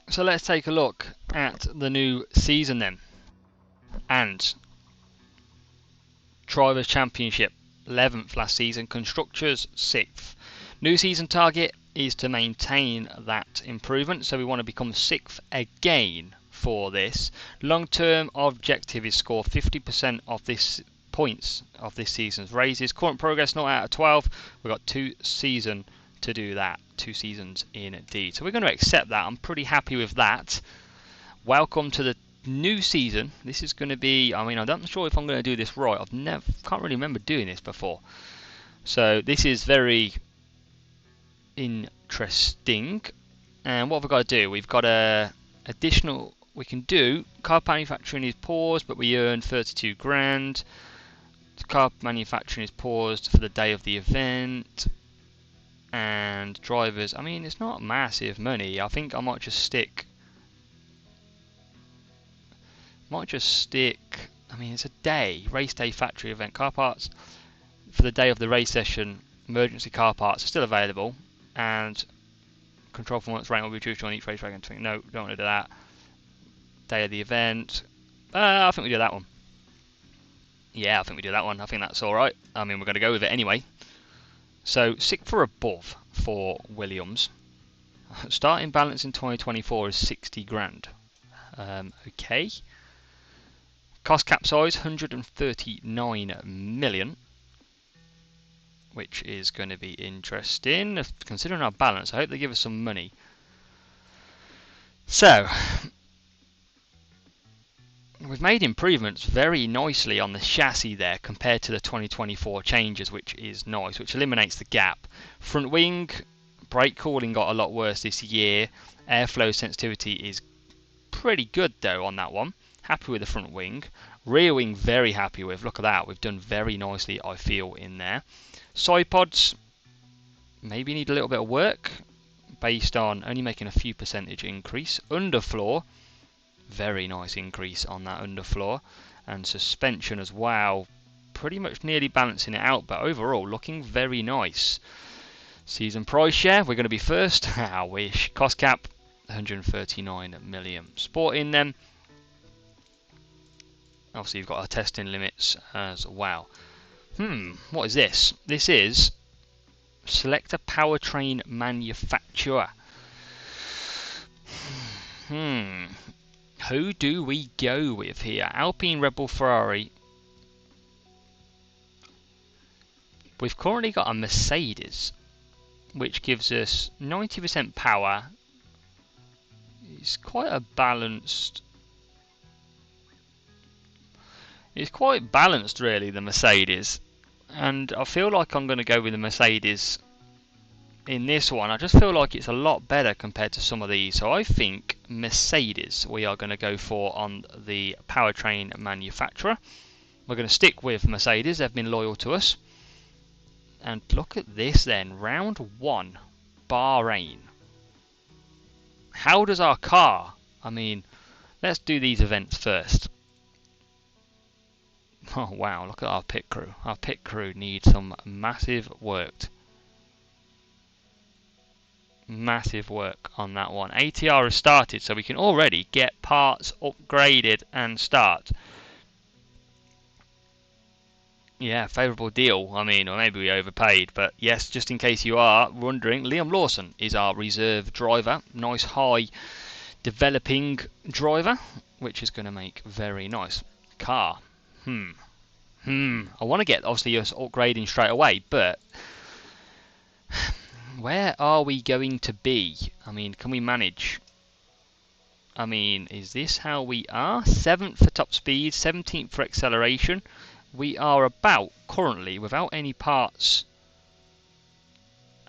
So let's take a look at the new season then. And Drivers' Championship, 11th last season. Constructors, 6th. New season target is to maintain that improvement. So we want to become 6th again for this. Long-term objective is score 50% of this points of this season's races. Current progress 0 out of 12. We've got 2 seasons to do that. 2 seasons indeed. So we're going to accept that. I'm pretty happy with that. Welcome to the new season. This is going to be, I'm not sure if I'm going to do this right. Can't really remember doing this before. So this is very interesting. And what have we got to do? We've got a additional, we can do car manufacturing is paused, but we earn 32 grand. Car manufacturing is paused for the day of the event. And drivers, it's not massive money. I think I might just stick, it's a day, race day factory event. Car parts for the day of the race session, emergency car parts are still available, and control performance rank will be reduced on each race track. No, don't want to do that. Day of the event, I think we do that one. Yeah, I think we do that one. I think that's alright. We're going to go with it anyway. So 6th or above for Williams. Starting balance in 2024 is 60 grand. Okay. Cost cap size 139 million, which is going to be interesting. Considering our balance, I hope they give us some money. So, we've made improvements very nicely on the chassis there compared to the 2024 changes, which is nice, which eliminates the gap. Front wing, brake cooling got a lot worse this year. Airflow sensitivity is pretty good though on that one. Happy with the front wing. Rear wing very happy with. Look at that. We've done very nicely, I feel, in there. Side pods maybe need a little bit of work based on only making a few percentage increase. Underfloor, very nice increase on that underfloor. And suspension as well, pretty much nearly balancing it out, but overall looking very nice. Season price share, we're going to be first. I wish. Cost cap 139 million. Sporting them. Obviously you've got our testing limits as well. What is this? This is select a powertrain manufacturer. Who do we go with here? Alpine, Red Bull, Ferrari. We've currently got a Mercedes, which gives us 90% power. It's quite a balanced. It's quite balanced, really, the Mercedes. And I feel like I'm going to go with the Mercedes in this one. I just feel like it's a lot better compared to some of these. So I think Mercedes we are going to go for on the powertrain manufacturer. We're going to stick with Mercedes. They've been loyal to us. And look at this then. Round 1, Bahrain. How does our car? Let's do these events first. Oh wow, look at our pit crew. Our pit crew needs some massive work. Massive work on that one. ATR has started, so we can already get parts upgraded and start. Yeah, favourable deal. Or maybe we overpaid, but yes, just in case you are wondering, Liam Lawson is our reserve driver. Nice high developing driver, which is going to make very nice. Car. I want to get obviously us upgrading straight away, but where are we going to be? Can we manage? Is this how we are? 7th for top speed, 17th for acceleration. We are about currently without any parts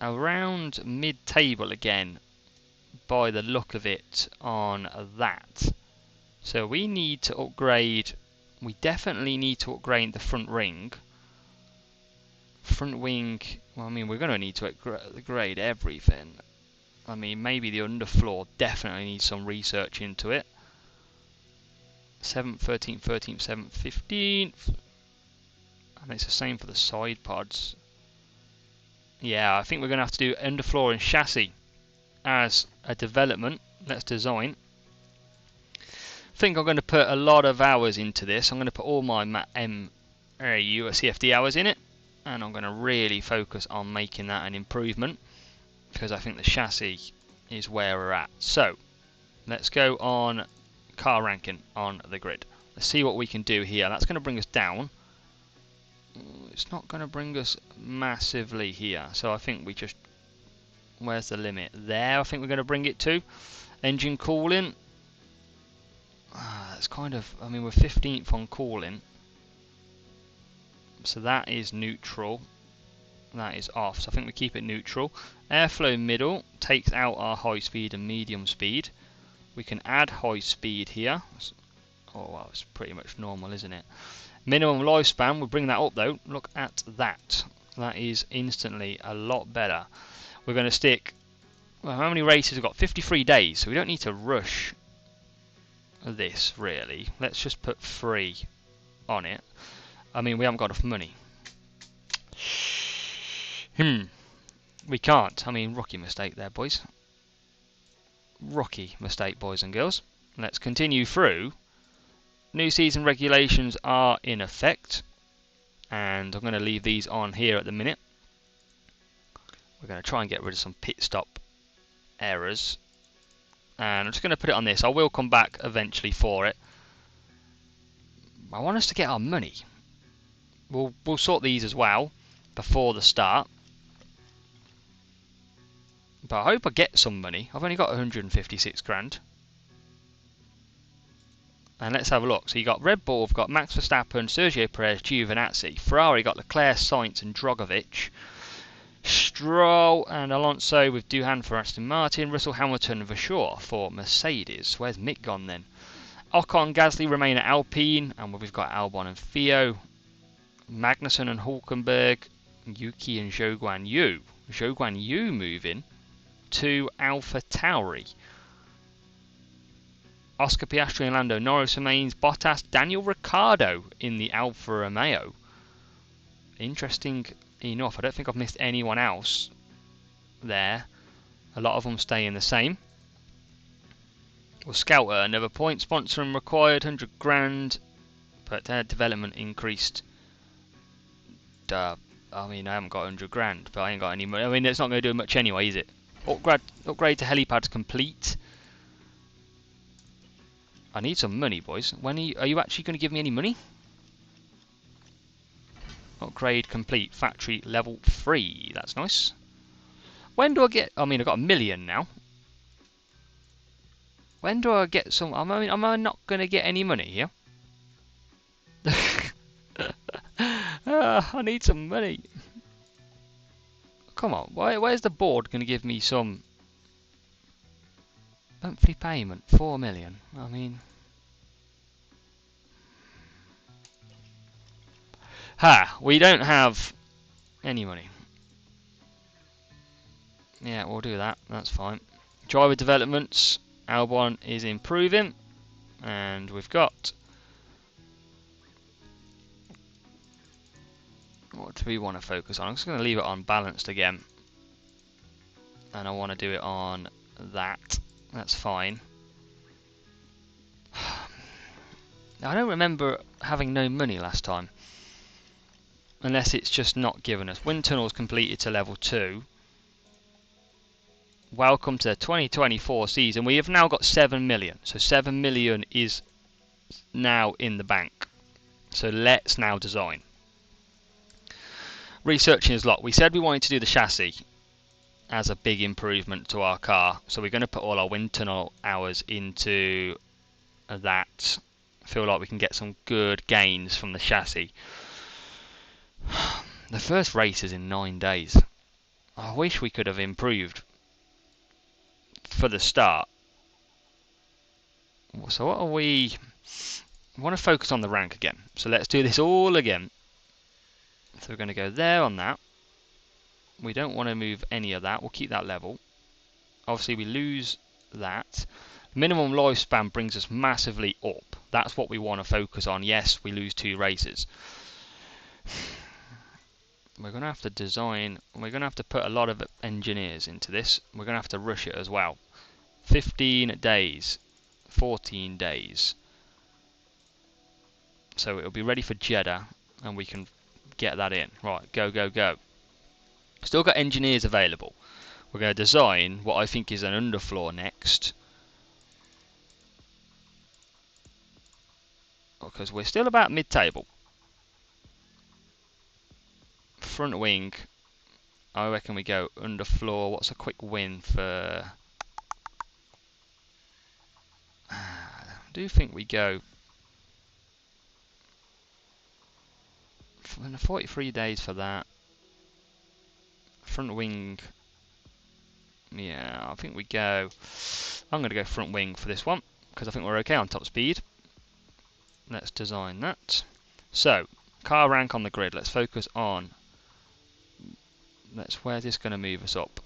around mid-table again by the look of it on that. So we need to upgrade. We definitely need to upgrade the front ring. Front wing, we're going to need to upgrade everything. Maybe the underfloor definitely needs some research into it. 7th, 13th, 13th, 7th, 15th. And it's the same for the side pods. Yeah, I think we're going to have to do underfloor and chassis as a development. let's design. I think I'm going to put a lot of hours into this. I'm going to put all my CFD hours in it, and I'm going to really focus on making that an improvement, because I think the chassis is where we're at. So let's go on car ranking on the grid. Let's see what we can do here. That's going to bring us down. It's not going to bring us massively here, so I think we just, where's the limit? There, I think we're going to bring it to. Engine cooling. That's kind of, I mean, we're 15th on cooling, so that is neutral. That is off, so I think we keep it neutral. Airflow middle takes out our high speed and medium speed. We can add high speed here. Oh well, it's pretty much normal, isn't it? Minimum lifespan, we'll bring that up though. Look at that. That is instantly a lot better. We're going to stick, well, how many races we've got? 53 days, so we don't need to rush this really. Let's just put 3 on it. I mean, we haven't got enough money. We can't. I mean, rookie mistake there, boys. Rookie mistake, boys and girls. Let's continue through. New season regulations are in effect, and I'm going to leave these on here at the minute. We're going to try and get rid of some pit stop errors, and I'm just going to put it on this. I will come back eventually for it. I want us to get our money. We'll sort these as well before the start, but I hope I get some money. I've only got 156 grand. And let's have a look. So you got Red Bull, we've got Max Verstappen, Sergio Perez, Giovinazzi. Ferrari got Leclerc, Sainz and Drogovic. Stroll and Alonso with Duhan for Aston Martin. Russell, Hamilton, Vasseur for Mercedes. Where's Mick gone then? Ocon, Gasly remain at Alpine, and we've got Albon and Theo. Magnussen and Hulkenberg. Yuki and Zhou Guan Yu. Zhou Guan Yu moving to Alpha Tauri. Oscar Piastri and Lando Norris remains. Bottas, Daniel Ricciardo in the Alfa Romeo. Interesting enough, I don't think I've missed anyone else there. A lot of them staying the same. Well, Scouter, another point. Sponsoring required, 100 grand. But development increased. I mean, I haven't got 100 grand, but I ain't got any money. I mean, it's not going to do much anyway, is it? Upgrade to helipads complete. I need some money, boys. When are you actually going to give me any money? Upgrade complete. Factory level 3. That's nice. When do I get... I mean, I've got 1 million now. When do I get some... I mean, am I not going to get any money here? I need some money. Come on. Where's the board going to give me some... monthly payment? 4 million. I mean... we don't have any money. Yeah, we'll do that. That's fine. Driver developments. Albon is improving. And we've got... what do we want to focus on? I'm just going to leave it on balanced again. And I want to do it on that. That's fine. I don't remember having no money last time. Unless it's just not given us. Wind tunnels completed to level 2. Welcome to the 2024 season. We have now got 7 million. So 7 million is now in the bank. So let's now design. Researching is lot. We said we wanted to do the chassis as a big improvement to our car. So we're going to put all our wind tunnel hours into that. I feel like we can get some good gains from the chassis. The first race is in 9 days. I wish we could have improved for the start. So what are we... I want to focus on the rank again. So let's do this all again. So we're going to go there on that. We don't want to move any of that. We'll keep that level. Obviously we lose that. Minimum lifespan brings us massively up. That's what we want to focus on. Yes, we lose 2 races. We're going to have to design, we're going to have to put a lot of engineers into this. We're going to have to rush it as well. 15 days. 14 days. So it'll be ready for Jeddah, and we can get that in. Right, go, go, go. Still got engineers available. We're going to design what I think is an underfloor next. Because we're still about mid-table. Front wing, I reckon we go underfloor. What's a quick win for... I do think we go... 43 days for that. Front wing... Yeah, I think we go... I'm going to go front wing for this one, because I think we're okay on top speed. Let's design that. So, car rank on the grid. Let's focus on... Where's this going to move us up?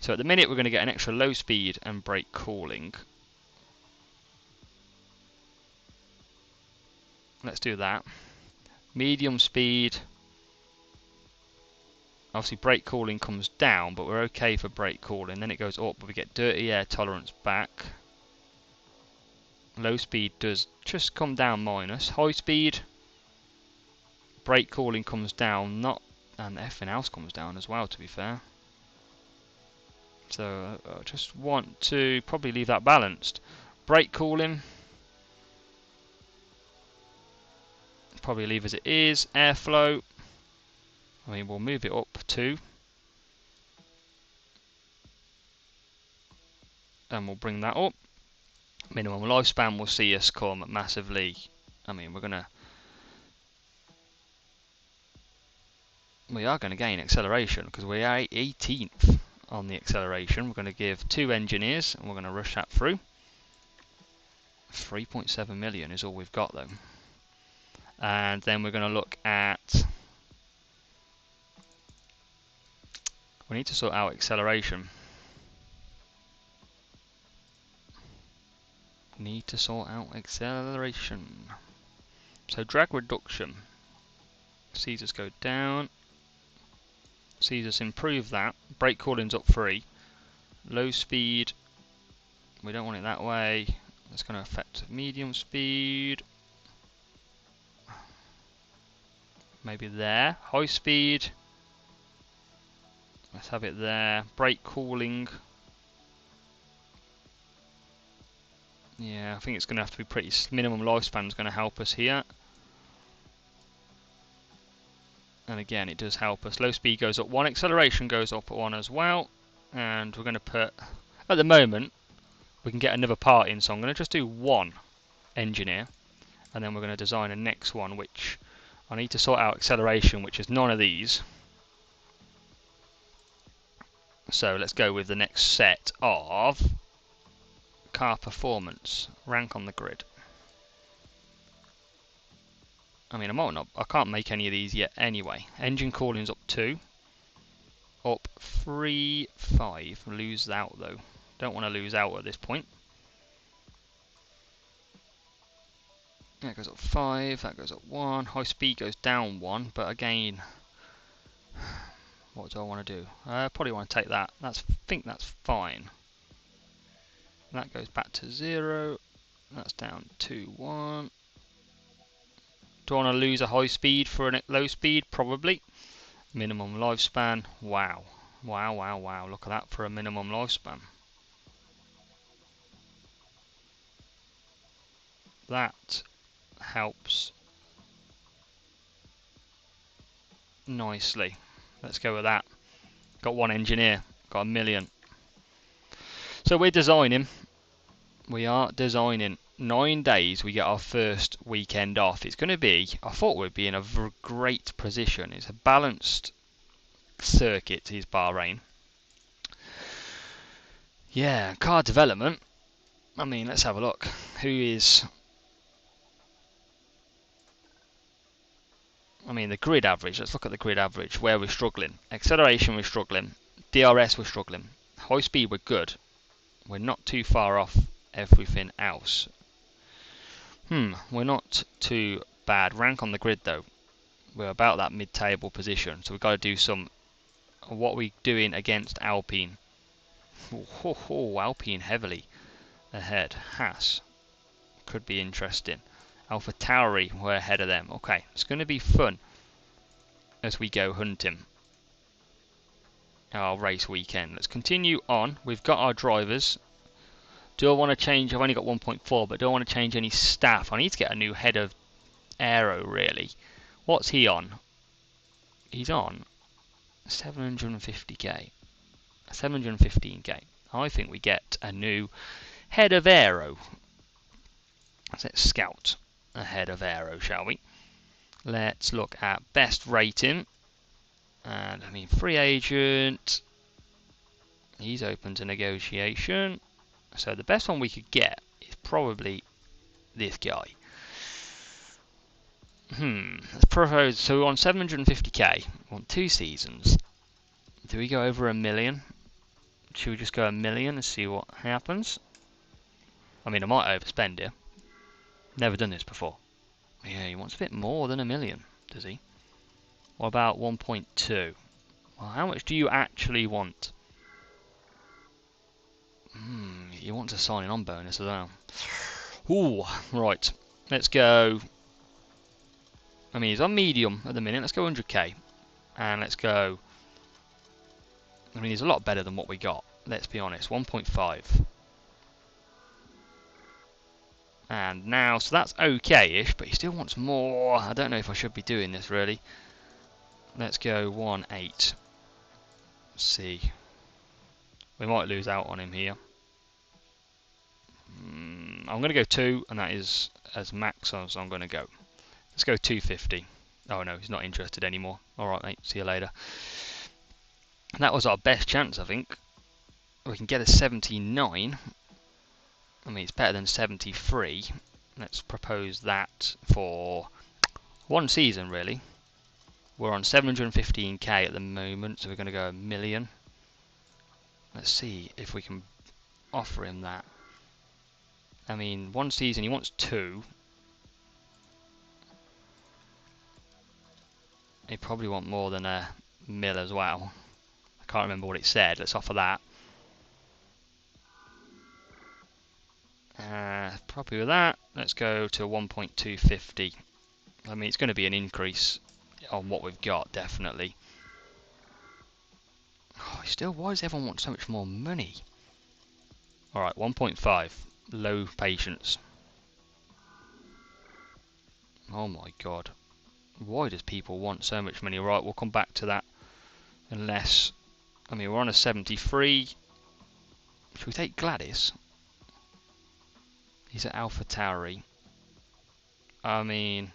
So at the minute we're going to get an extra low speed and brake cooling. Let's do that. Medium speed. Obviously brake cooling comes down, but we're okay for brake cooling. Then it goes up, but we get dirty air tolerance back. Low speed does just come down minus. High speed, brake cooling comes down, and everything else comes down as well, to be fair. So I just want to probably leave that balanced. Brake cooling, probably leave as it is. Airflow, I mean, we'll move it up too. And we'll bring that up. Minimum lifespan will see us come massively. I mean, we are going to gain acceleration because we are 18th on the acceleration. We're going to give 2 engineers and we're going to rush that through. 3.7 million is all we've got though. And then we're going to look at... We need to sort out acceleration. Need to sort out acceleration. So drag reduction. Sees us go down. Sees us improve that. Brake cooling's up 3. Low speed. We don't want it that way. That's going to affect medium speed. Maybe there. High speed. Let's have it there. Brake cooling. Yeah, I think it's going to have to be pretty... Minimum lifespan is going to help us here. And again, it does help us. Low speed goes up 1. Acceleration goes up 1 as well. And we're going to put... At the moment, we can get another part in. So I'm going to just do 1 engineer. And then we're going to design a next one, which... I need to sort out acceleration, which is none of these. So let's go with the next set of... Car performance, rank on the grid. I mean, I can't make any of these yet anyway. Engine cooling's up 2. Up 3, 5. Lose out though. Don't want to lose out at this point. That goes up 5, that goes up 1. High speed goes down 1, but again, what do I want to do? I probably want to take that. I think that's fine. That goes back to 0. That's down to 1. Do I want to lose a high speed for a low speed? Probably. Minimum lifespan. Wow. Wow, wow, wow. Look at that for a minimum lifespan. That helps nicely. Let's go with that. Got 1 engineer. Got 1 million. So we're designing. We are designing. 9 days we get our first weekend off. It's going to be, I thought we'd be in a great position. It's a balanced circuit, is Bahrain. Yeah, car development. I mean, let's have a look. Who is... I mean, the grid average. Let's look at the grid average. Where we're struggling. Acceleration, we're struggling. DRS, we're struggling. High speed, we're good. We're not too far off everything else. We're not too bad. Rank on the grid though. We're about that mid-table position. So we've got to do some... What are we doing against Alpine? Alpine heavily ahead. Haas could be interesting. Alpha Tauri, we're ahead of them. Okay, it's going to be fun as we go hunting. Our race weekend. Let's continue on. We've got our drivers. Do I want to change? I've only got 1.4, but do I want to change any staff? I need to get a new head of aero, really. What's he on? He's on 750k. 715k. I think we get a new head of aero. Let's scout a head of aero, shall we? Let's look at best rating. And I mean, free agent. He's open to negotiation. So the best one we could get is probably this guy. Let's propose. So we're on 750k. We want 2 seasons. Do we go over 1 million? Should we just go 1 million and see what happens? I mean, I might overspend here. Never done this before. Yeah, he wants a bit more than 1 million, does he? What about 1.2? Well, how much do you actually want? You want a signing on bonus as well. Ooh, right. Let's go. I mean, he's on medium at the minute. Let's go 100k. And let's go. I mean, he's a lot better than what we got. Let's be honest. 1.5. And now, so that's okay-ish, but he still wants more. I don't know if I should be doing this, really. Let's go 1.8. Let's see. We might lose out on him here. I'm going to go 2, and that is as max as I'm going to go. Let's go 250. Oh no, he's not interested anymore. Alright mate, see you later. And that was our best chance, I think. We can get a 79. I mean, it's better than 73. Let's propose that for 1 season, really. We're on 715k at the moment, so we're going to go 1 million. Let's see if we can offer him that. I mean, 1 season, he wants 2. He'd probably want more than a mil as well. I can't remember what it said. Let's offer that. Probably with that, let's go to 1.250. I mean, it's going to be an increase on what we've got, definitely. Oh, still, why does everyone want so much more money? Alright, 1.5. Low patience. Oh my god. Why does people want so much money? Right, we'll come back to that. Unless, I mean, we're on a 73. Should we take Gladys? He's at Alpha Tauri. I mean,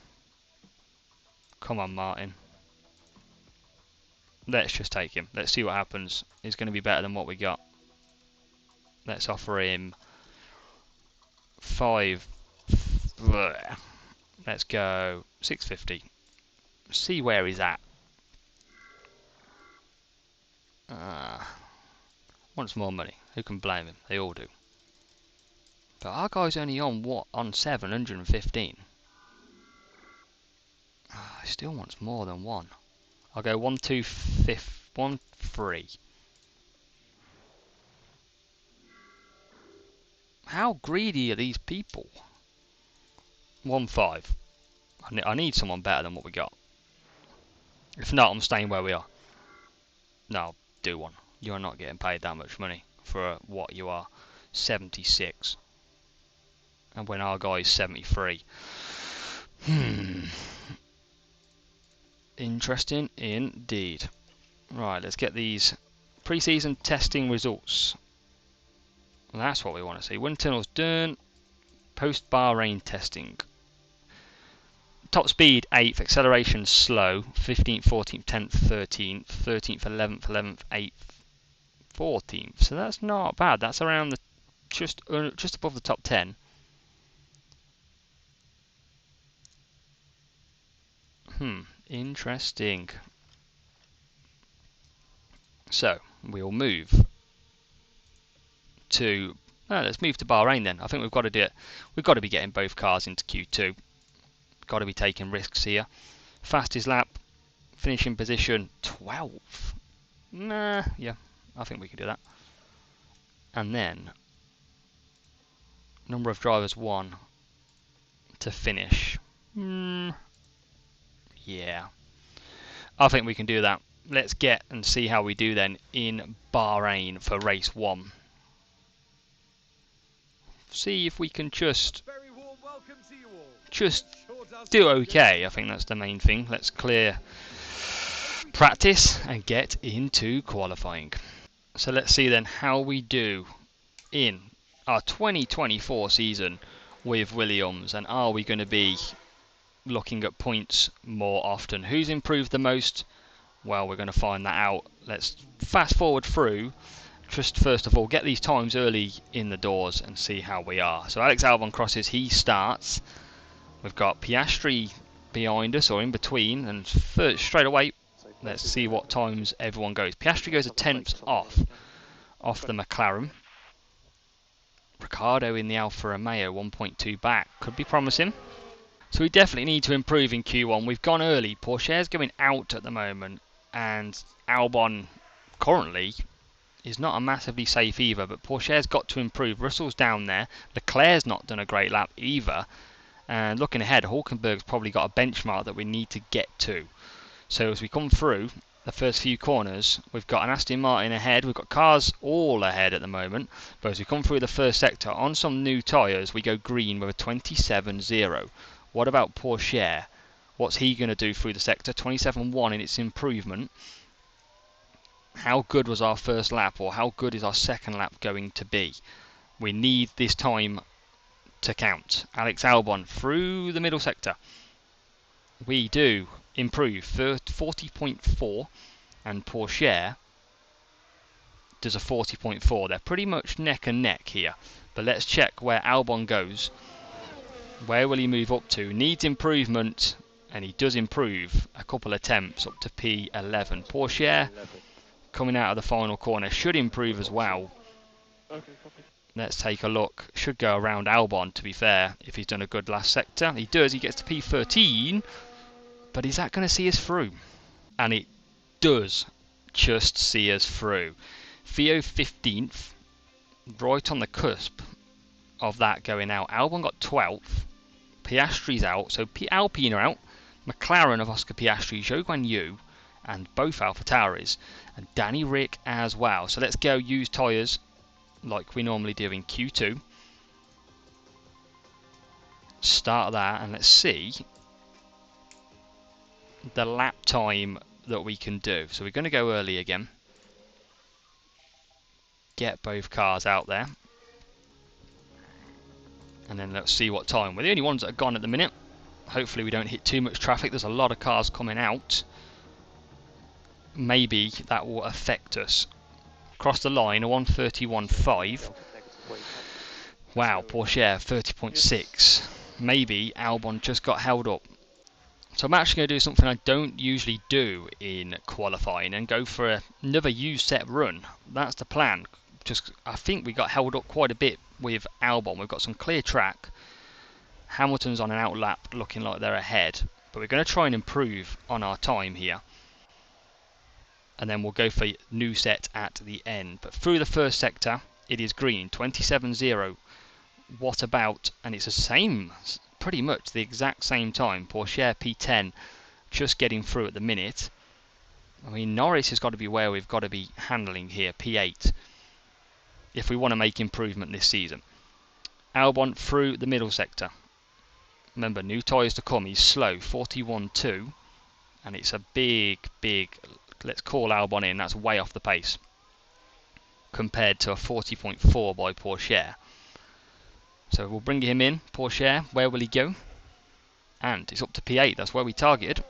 come on, Martin. Let's just take him. Let's see what happens. He's going to be better than what we got. Let's offer him 5. Let's go 650. See where he's at. Wants more money. Who can blame him? They all do. But our guy's only on what? On 715. He still wants more than 1. I'll go 1.3. How greedy are these people? 1.5. I need someone better than what we got. If not, I'm staying where we are. No, I'll do 1. You're not getting paid that much money for what you are. 76. And when our guy is 73. Interesting indeed. Right, let's get these pre-season testing results. Well, that's what we want to see. Wind tunnels done. Post Bahrain testing. Top speed 8th, acceleration slow. 15th, 14th, 10th, 13th, 13th, 11th, 11th, 8th, 14th. So that's not bad. That's around the just above the top 10. Interesting. So we'll move to. Let's move to Bahrain then. I think we've got to do it. We've got to be getting both cars into Q2. Got to be taking risks here. Fastest lap, finishing position 12. Nah, yeah, I think we can do that. And then number of drivers 1 to finish. Yeah, I think we can do that. Let's get and see how we do then in Bahrain for race 1. See if we can just do okay. I think that's the main thing. Let's clear practice and get into qualifying. So let's see then how we do in our 2024 season with Williams, and are we going to be looking at points more often? Who's improved the most? Well, we're going to find that out. Let's fast forward through. Just first of all, get these times early in the doors and see how we are. So Alex Albon crosses, he starts. We've got Piastri behind us, or in between, and straight away, let's see what times everyone goes. Piastri goes a tenth off the McLaren. Ricciardo in the Alfa Romeo, 1.2 back. Could be promising. So we definitely need to improve in Q1. We've gone early. Pourchaire's going out at the moment, and Albon currently is not a massively safe either, but Pourchaire's got to improve. Russell's down there. Leclerc's not done a great lap either. And looking ahead, Hulkenberg's probably got a benchmark that we need to get to. So as we come through the first few corners, we've got an Aston Martin ahead. We've got cars all ahead at the moment. But as we come through the first sector, on some new tyres, we go green with a 27.0. What about Pourchaire? What's he going to do through the sector? 27.1 in its improvement. How good was our first lap, or how good is our second lap going to be? We need this time to count. Alex Albon through the middle sector. We do improve 40.4, and Pourchaire does a 40.4. They're pretty much neck and neck here. But let's check where Albon goes. Where will he move up to? Needs improvement, and he does improve a couple of attempts up to P11. Pourchaire coming out of the final corner should improve as well. Let's take a look. Should go around Albon, to be fair, if he's done a good last sector. He does. He gets to P13. But is that going to see us through? And it does just see us through. Theo 15th, right on the cusp of that going out. Albon got 12th. Piastri's out. So Alpine are out. McLaren of Oscar Piastri, Zhou Guan Yu, and both AlphaTauris. And Danny Rick as well. So let's go use tyres like we normally do in Q2. Start that, and let's see the lap time that we can do. So we're going to go early again. Get both cars out there. And then let's see what time. We're the only ones that are gone at the minute. Hopefully we don't hit too much traffic. There's a lot of cars coming out. Maybe that will affect us. Across the line, a 1:31.5. Wow, Pourchaire 30.6. Maybe Albon just got held up. So I'm actually going to do something I don't usually do in qualifying and go for another U-set run. That's the plan. Just I think we got held up quite a bit with Albon. We've got some clear track. Hamilton's on an outlap looking like they're ahead. But we're going to try and improve on our time here. And then we'll go for new set at the end. But through the first sector, it is green, 27.0. What about, and it's the same, pretty much the exact same time. Pourchaire P10, just getting through at the minute. I mean, Norris has got to be where we've got to be handling here, P8, if we want to make improvement this season. Albon through the middle sector. Remember, new tyres to come. He's slow, 41.2, and it's a big, let's call Albon in. That's way off the pace compared to a 40.4 by Pourchaire. So we'll bring him in. Pourchaire, where will he go? And it's up to P8. That's where we targeted.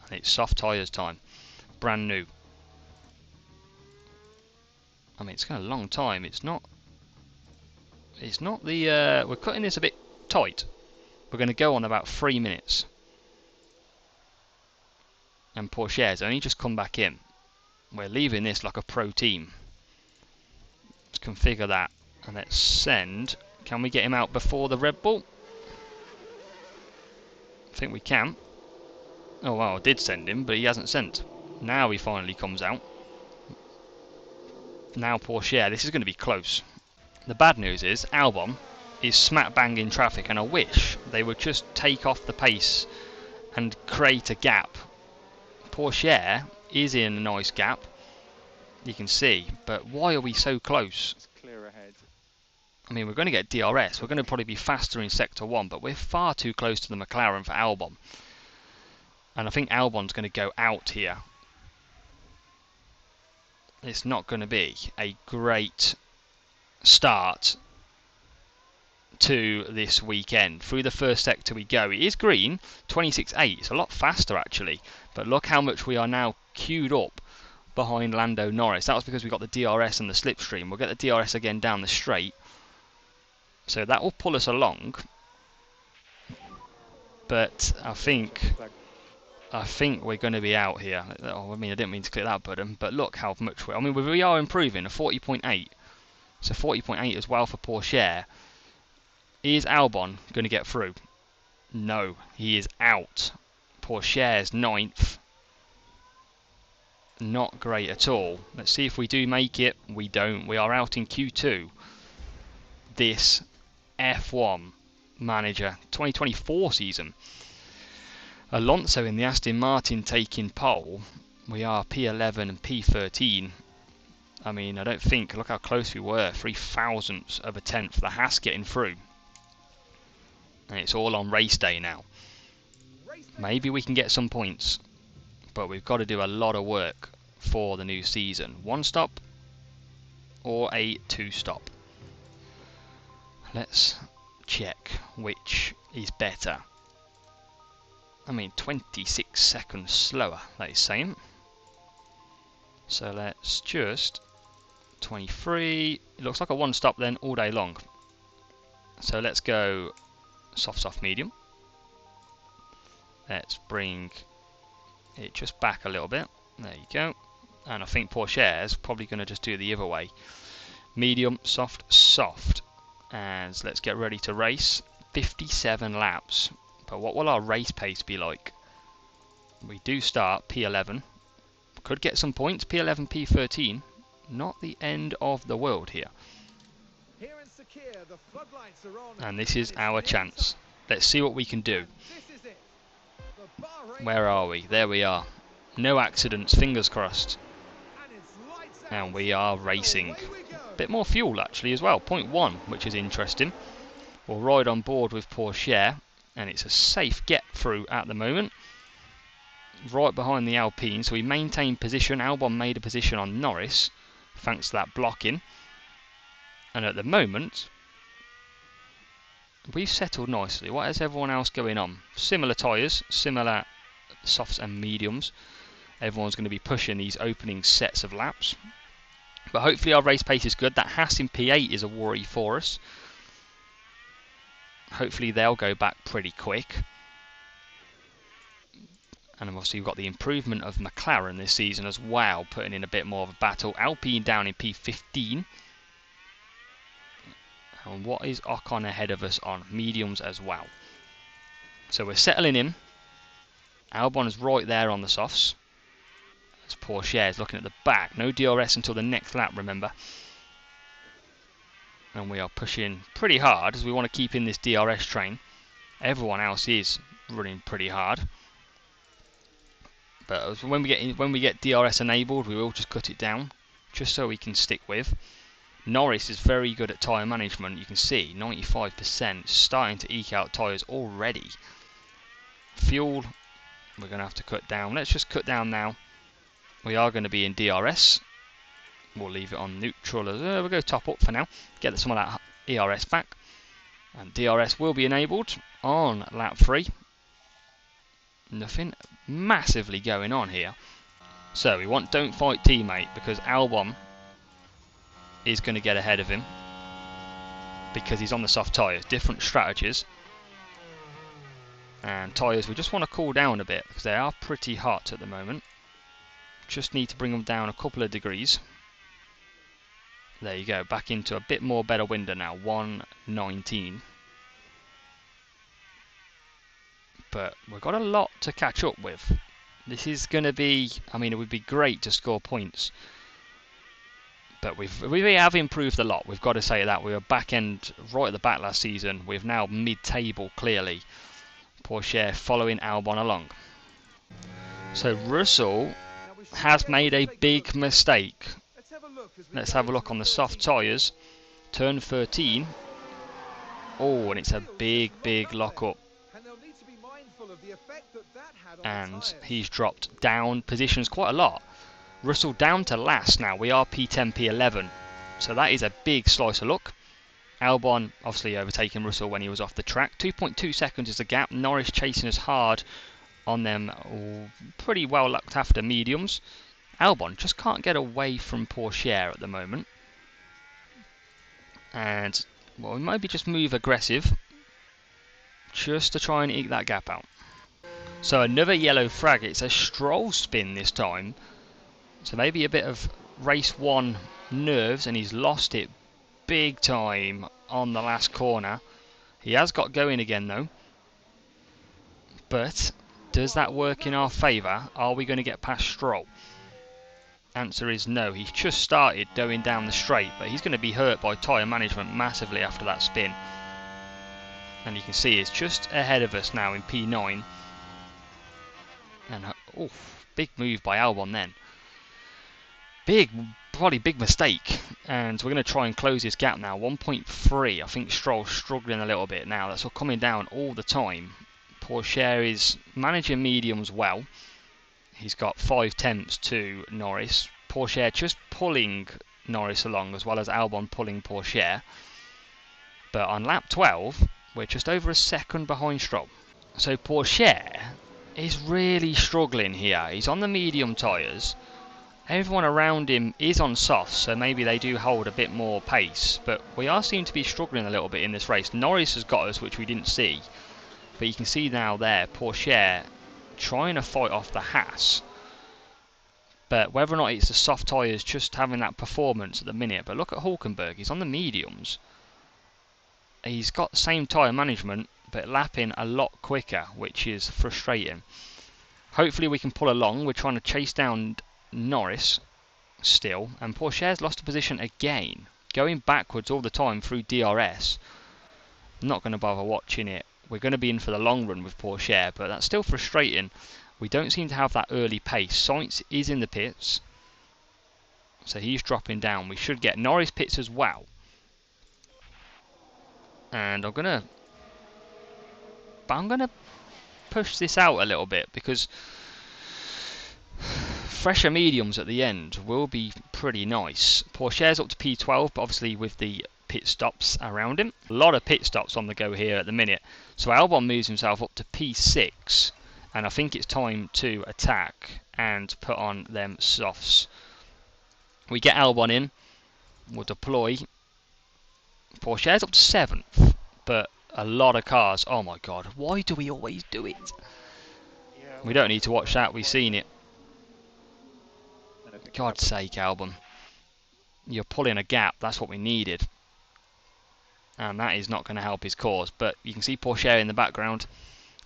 And it's soft tyres time. Brand new. I mean, it's going a long time. It's not the... we're cutting this a bit tight. We're going to go on about 3 minutes. And Pourchaire's only just come back in. We're leaving this like a pro team. Let's configure that. And let's send. Can we get him out before the Red Bull? I think we can. Oh well, I did send him, but he hasn't sent. Now he finally comes out. Now Pourchaire, this is going to be close. The bad news is Albon is smack bang in traffic, and I wish they would just take off the pace and create a gap. Pourchaire is in a nice gap, you can see, but why are we so close? It's clear ahead. I mean, we're going to get DRS, we're going to probably be faster in Sector 1, but we're far too close to the McLaren for Albon. And I think Albon's going to go out here. It's not going to be a great start to this weekend. Through the first sector we go. It is green, 26.8. It's a lot faster actually. But look how much we are now queued up behind Lando Norris. That was because we got the DRS and the slipstream. We'll get the DRS again down the straight. So that will pull us along. But I think we're going to be out here. Oh, I mean, I didn't mean to click that button, but look how much we are improving. A 40.8. So 40.8 as well for Pourchaire. Is Albon going to get through? No, he is out. Pourchaire's 9th. Not great at all. Let's see if we do make it. We don't. We are out in Q2. This F1 Manager 2024 season. Alonso in the Aston Martin taking pole. We are P11 and P13. I mean, I don't think, look how close we were. 0.003 of a tenth for the Haas getting through. And it's all on race day now. Maybe we can get some points, but we've got to do a lot of work for the new season. 1 stop or a 2 stop. Let's check which is better. I mean, 26 seconds slower, that is saying. So let's just 23. It looks like a 1 stop then all day long. So let's go soft, medium. Let's bring it just back a little bit. There you go. And I think Pourchaire is probably going to just do the other way. Medium, soft. And let's get ready to race. 57 laps. But what will our race pace be like? We do start P11. Could get some points. P11, P13. Not the end of the world here. And this is our chance. Let's see what we can do. Where are we? There we are. No accidents, fingers crossed. And we are racing. Bit more fuel actually as well. 0.1, which is interesting. We'll ride on board with Pourchaire. And it's a safe get through at the moment. Right behind the Alpine. So we maintain position. Albon made a position on Norris. Thanks to that blocking. And at the moment, we've settled nicely. What is everyone else going on? Similar tyres, similar softs and mediums. Everyone's going to be pushing these opening sets of laps. But hopefully our race pace is good. That Haas in P8 is a worry for us. Hopefully they'll go back pretty quick. And obviously we've got the improvement of McLaren this season as well, putting in a bit more of a battle. Alpine down in P15. And what is Ocon ahead of us on? Mediums as well. So we're settling in. Albon is right there on the softs. As Pourchaire is looking at the back. No DRS until the next lap, remember. And we are pushing pretty hard as we want to keep in this DRS train. Everyone else is running pretty hard. But when we get DRS enabled, we will just cut it down, just so we can stick with. Norris is very good at tyre management. You can see 95%, starting to eke out tyres already. Fuel, we're going to have to cut down. Let's just cut down now. We are going to be in DRS. We'll leave it on neutral. We'll go top up for now. Get some of that ERS back. And DRS will be enabled on lap 3. Nothing massively going on here. So we want don't fight teammate because Albon is going to get ahead of him because he's on the soft tyres. Different strategies. And tyres we just want to cool down a bit because they are pretty hot at the moment. Just need to bring them down a couple of degrees. There you go, back into a bit more better window now, 119. But we've got a lot to catch up with. This is going to be, I mean, it would be great to score points. But we have improved a lot. We've got to say that. We were back end right at the back last season. We're now mid-table clearly. Pourchaire following Albon along. So Russell has made a big mistake. Let's have a look on the soft tyres. Turn 13. Oh, and it's a big lock-up. And he's dropped down positions quite a lot. Russell down to last now. We are P10, P11. So that is a big slice of luck. Albon obviously overtaking Russell when he was off the track. 2.2 seconds is the gap. Norris chasing us hard on them pretty well looked after mediums. Albon just can't get away from Pourchaire at the moment. And, well, we maybe just move aggressive just to try and eke that gap out. So another yellow flag. It's a Stroll spin this time. So maybe a bit of race 1 nerves, and he's lost it big time on the last corner. He has got going again though. But does that work in our favour? Are we going to get past Stroll? Answer is no. He's just started going down the straight, but he's going to be hurt by tyre management massively after that spin. And you can see it's just ahead of us now in P9. And big move by Albon then. Probably big mistake. And we're going to try and close this gap now. 1.3. I think Stroll's struggling a little bit now. That's all coming down all the time. Pourchaire is managing mediums well. He's got 5 tenths to Norris. Pourchaire just pulling Norris along as well as Albon pulling Pourchaire. But on lap 12, we're just over a second behind Stroll. So Pourchaire is really struggling here. He's on the medium tyres. Everyone around him is on softs, so maybe they do hold a bit more pace. But we are seem to be struggling a little bit in this race. Norris has got us, which we didn't see. But you can see now there, Pourchaire trying to fight off the Haas. But whether or not it's the soft tyres just having that performance at the minute. But look at Hulkenberg, he's on the mediums. He's got the same tyre management, but lapping a lot quicker, which is frustrating. Hopefully we can pull along. We're trying to chase down Norris still, and Pourchaire's lost a position again, going backwards all the time through DRS. I'm not going to bother watching it. We're going to be in for the long run with Pourchaire, but that's still frustrating. We don't seem to have that early pace. Sainz is in the pits, so he's dropping down. We should get Norris pits as well. And I'm gonna push this out a little bit because fresher mediums at the end will be pretty nice. Pourchaire's up to P12, but obviously with the pit stops around him. A lot of pit stops on the go here at the minute. So Albon moves himself up to P6, and I think it's time to attack and put on them softs. We get Albon in, we'll deploy. Pourchaire's up to 7th, but a lot of cars. Oh my god, why do we always do it? We don't need to watch that, we've seen it. God's sake, Albon. You're pulling a gap, that's what we needed. And that is not going to help his cause. But you can see Pourchaire in the background.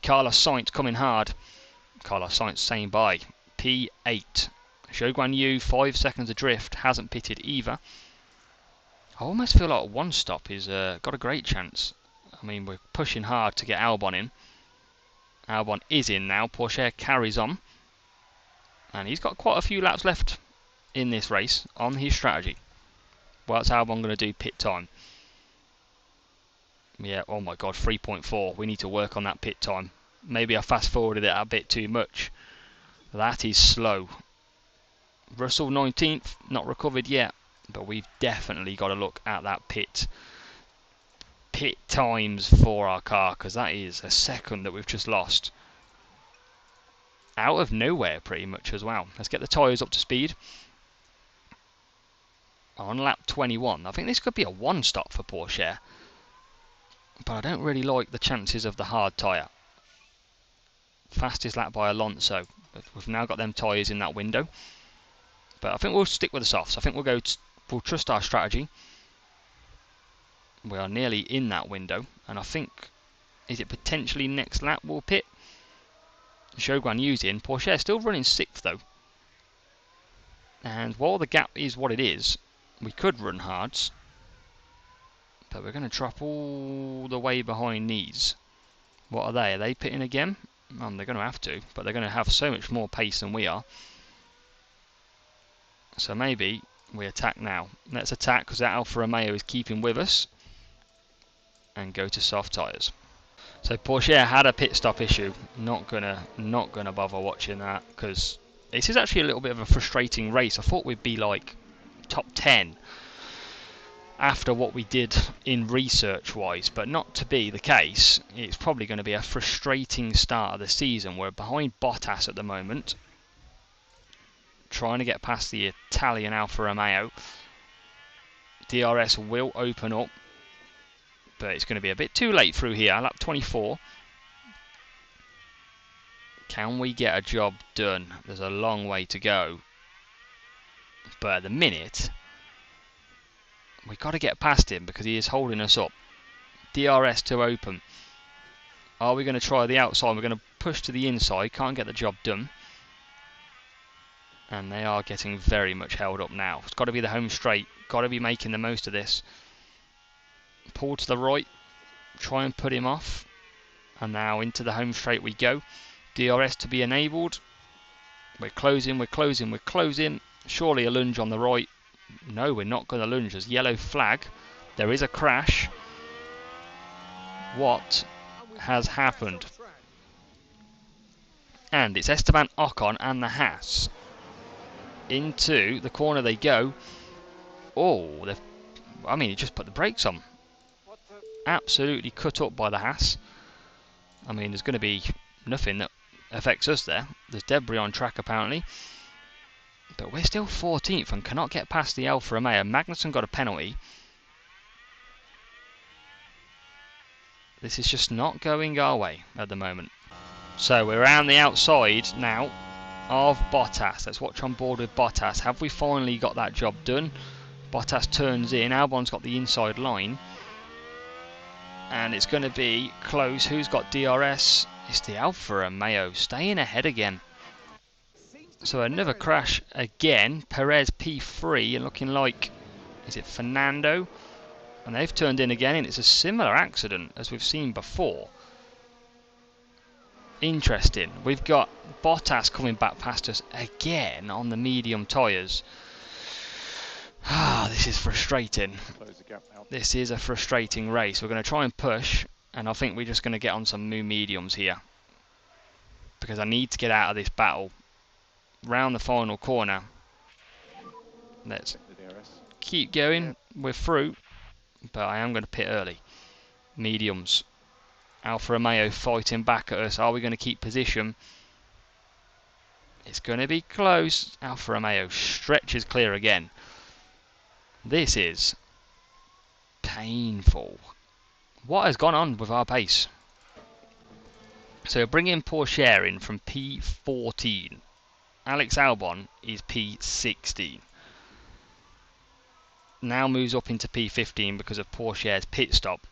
Carlos Sainz coming hard. Carlos Sainz saying bye. P8. Zhou Guanyu, 5 seconds adrift, hasn't pitted either. I almost feel like one stop is got a great chance. I mean, we're pushing hard to get Albon in. Albon is in now. Pourchaire carries on. And he's got quite a few laps left in this race on his strategy. What's Albon going to do pit time? Yeah, oh my god, 3.4. We need to work on that pit time. Maybe I fast forwarded it a bit too much. That is slow. Russell 19th, not recovered yet. But we've definitely got to look at that pit times for our car, because that is a second that we've just lost. Out of nowhere pretty much as well. Let's get the tyres up to speed. On lap 21. I think this could be a one stop for Pourchaire. But I don't really like the chances of the hard tyre. Fastest lap by Alonso. But we've now got them tyres in that window. But I think we'll stick with the softs. I think we'll trust our strategy. We are nearly in that window. And I think, is it potentially next lap we'll pit? Zhou Guanyu's in. Pourchaire still running 6th though. And while the gap is what it is, We could run hards, but we're going to drop all the way behind these. What are they? Are they pitting again? They're going to have to, but they're going to have so much more pace than we are. So maybe we attack now. Let's attack because that Alfa Romeo is keeping with us. And go to soft tyres. So Porsche had a pit stop issue. Not gonna bother watching that because this is actually a little bit of a frustrating race. I thought we'd be like top 10 after what we did in research wise, but not to be the case. It's probably going to be a frustrating start of the season. We're behind Bottas at the moment, trying to get past the Italian Alfa Romeo. DRS will open up, but it's going to be a bit too late through here. Lap 24. Can we get a job done? There's a long way to go, but at the minute we've got to get past him because he is holding us up. DRS to open. Are we going to try the outside? We're going to push to the inside. Can't get the job done. And they are getting very much held up now. It's got to be the home straight. Got to be making the most of this. Pull to the right. Try and put him off. And now into the home straight we go. DRS to be enabled. We're closing, we're closing, we're closing. Surely a lunge on the right. No, we're not going to lunge. There's yellow flag. There is a crash. What has happened? And it's Esteban Ocon and the Haas. Into the corner they go. Oh, I mean, he just put the brakes on. Absolutely cut up by the Haas. I mean, there's going to be nothing that affects us there. There's debris on track apparently. But we're still 14th and cannot get past the Alfa Romeo. Magnussen got a penalty. This is just not going our way at the moment. So we're around the outside now of Bottas. Let's watch on board with Bottas. Have we finally got that job done? Bottas turns in. Albon's got the inside line. And it's going to be close. Who's got DRS? It's the Alfa Romeo staying ahead again. So another crash again. Perez P3 and looking like, is it Fernando? And they've turned in again, and it's a similar accident as we've seen before. Interesting. We've got Bottas coming back past us again on the medium tyres. This is frustrating. This is a frustrating race. We're going to try and push, and I think we're just going to get on some new mediums here. Because I need to get out of this battle. Round the final corner. Let's keep going. We're through, but I am going to pit early. Mediums. Alfa Romeo fighting back at us. Are we going to keep position? It's going to be close. Alfa Romeo stretches clear again. This is painful. What has gone on with our pace? So bring in Porsche in from P14. Alex Albon is P16. Now moves up into P15 because of Porsche's pit stop.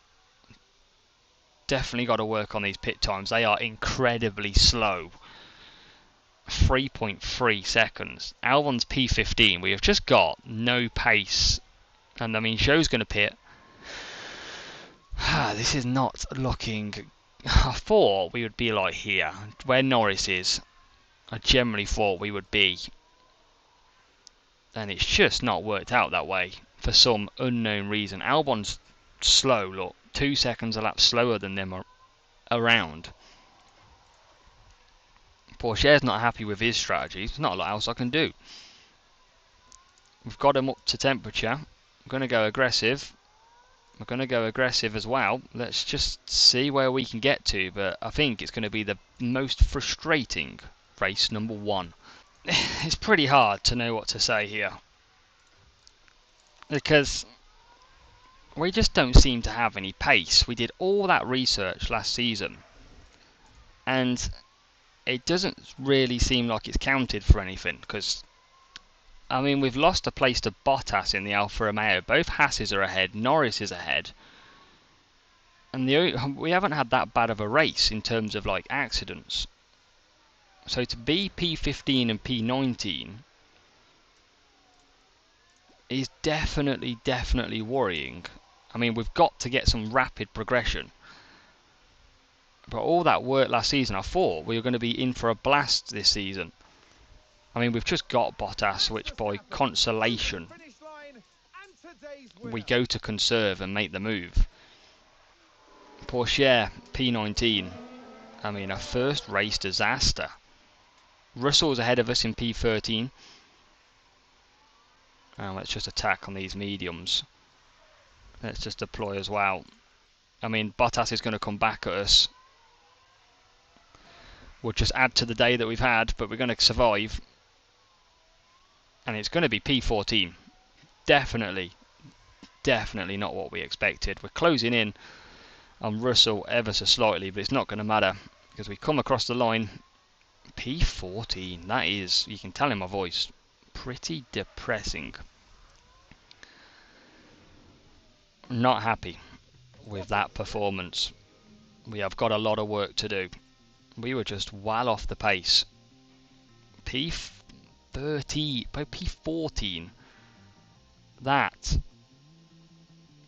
Definitely got to work on these pit times. They are incredibly slow. 3.3 seconds. Albon's P15. We have just got no pace. And I mean, Zhou's going to pit. This is not looking... I thought we would be like here, where Norris is. I generally thought we would be. And it's just not worked out that way for some unknown reason. Albon's slow, look. 2 seconds a lap slower than them around. Porsche's not happy with his strategy. There's not a lot else I can do. We've got him up to temperature. I'm going to go aggressive. We're going to go aggressive as well. Let's just see where we can get to. But I think it's going to be the most frustrating race number 1. It's pretty hard to know what to say here. Because we just don't seem to have any pace. We did all that research last season. And it doesn't really seem like it's counted for anything. Because, I mean, we've lost a place to Bottas in the Alfa Romeo. Both Hasses are ahead. Norris is ahead. And we haven't had that bad of a race in terms of like accidents. So to be P15 and P19 is definitely worrying. I mean, we've got to get some rapid progression. But all that work last season, I thought we were going to be in for a blast this season. I mean, we've just got Bottas, which by consolation we go to conserve and make the move. Porsche P19. I mean, a first race disaster. Russell's ahead of us in P13. Let's just attack on these mediums. Let's just deploy as well. I mean, Bottas is going to come back at us. We'll just add to the day that we've had, but we're going to survive. And it's going to be P14. Definitely not what we expected. We're closing in on Russell ever so slightly, but it's not going to matter because we come across the line. P14, that is, you can tell in my voice, pretty depressing. Not happy with that performance. We have got a lot of work to do. We were just well off the pace. P14. That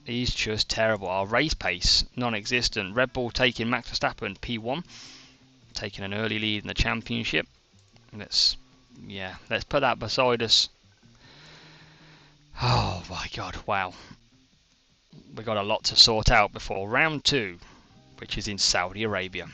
is just terrible. Our race pace, non-existent. Red Bull taking Max Verstappen P1, taking an early lead in the championship. Let's put that beside us. Oh my God! Wow, we got a lot to sort out before round 2, which is in Saudi Arabia.